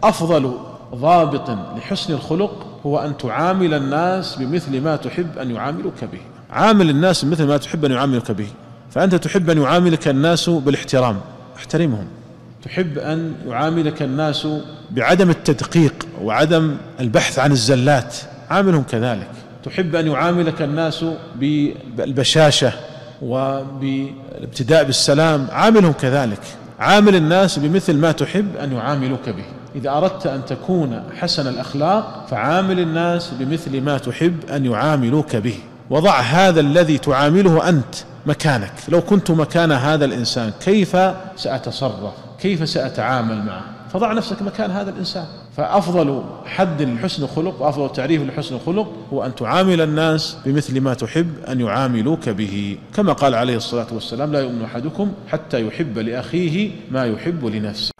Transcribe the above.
أفضل ضابط لحسن الخلق هو أن تعامل الناس بمثل ما تحب أن يعاملوك به. عامل الناس بمثل ما تحب أن يعاملوك به. فأنت تحب أن يعاملك الناس بالاحترام، احترمهم. تحب أن يعاملك الناس بعدم التدقيق وعدم البحث عن الزلات، عاملهم كذلك. تحب أن يعاملك الناس بالبشاشة وبالابتداء بالسلام، عاملهم كذلك. عامل الناس بمثل ما تحب أن يعاملوك به. إذا أردت أن تكون حسن الأخلاق فعامل الناس بمثل ما تحب أن يعاملوك به. وضع هذا الذي تعامله أنت مكانك. لو كنت مكان هذا الإنسان كيف سأتصرف؟ كيف سأتعامل معه؟ فضع نفسك مكان هذا الإنسان. فأفضل حد لحسن الخلق وأفضل تعريف لحسن الخلق هو أن تعامل الناس بمثل ما تحب أن يعاملوك به، كما قال عليه الصلاة والسلام: لا يؤمن أحدكم حتى يحب لأخيه ما يحب لنفسه.